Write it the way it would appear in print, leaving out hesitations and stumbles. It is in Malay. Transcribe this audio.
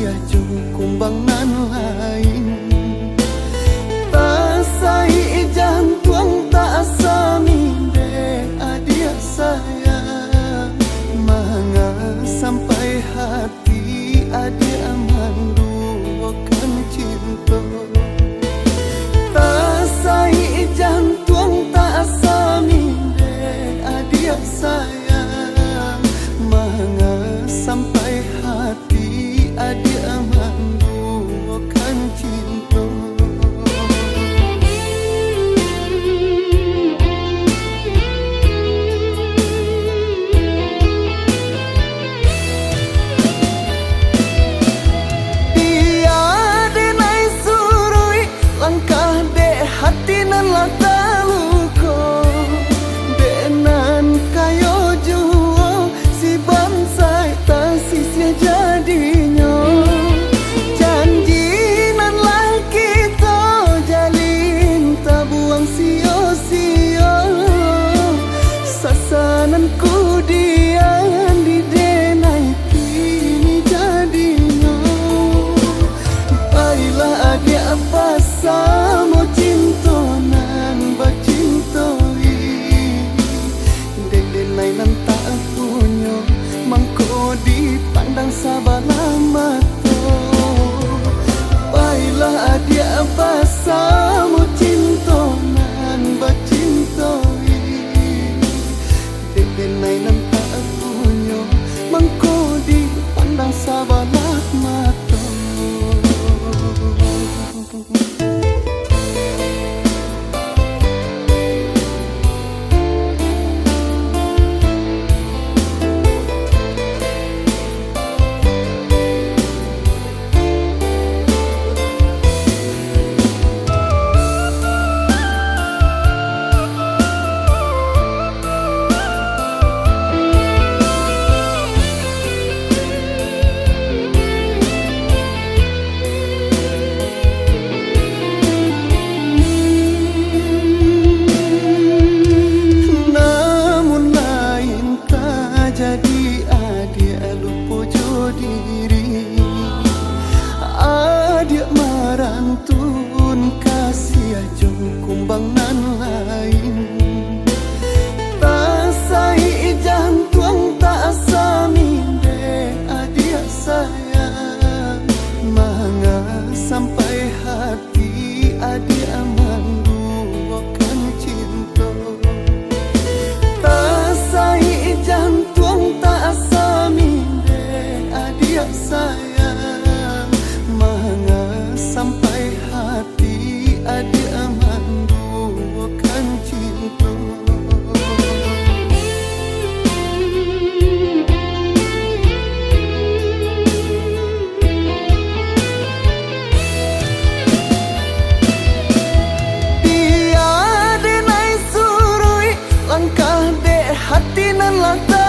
sia jung kumbang nan lain. Tak sai jantung tak asami de adia sayang, manga sampai hati adia mandukan cinta. Tak sai jantung tak asami de adia sayang, manga sampai hati adia mandukan cinta. Hati nan lata luko denan kayo juo si bansai tak sisia jadinya. Janji nan lah kita jalin tak buang sia-sia. Sasananku dian di denai kini jadinya. Baiklah adia bersama dipandang sabalah mata. Baiklah adia bersama cinta nan bercintoi. Denai nan tak punya mangko dipandang sabalah mata. Jadi adia lupa diri, adia marantun kasih jong kumbang nan lain. Tak sai jantung tak asami de adia sayang, manga sampai hati adia mandukan cinta. Tak sai jantung tak asami de adia sayang, manga sampai hati adia mandukan cinta. Dia denai surui langkah de hati nan lata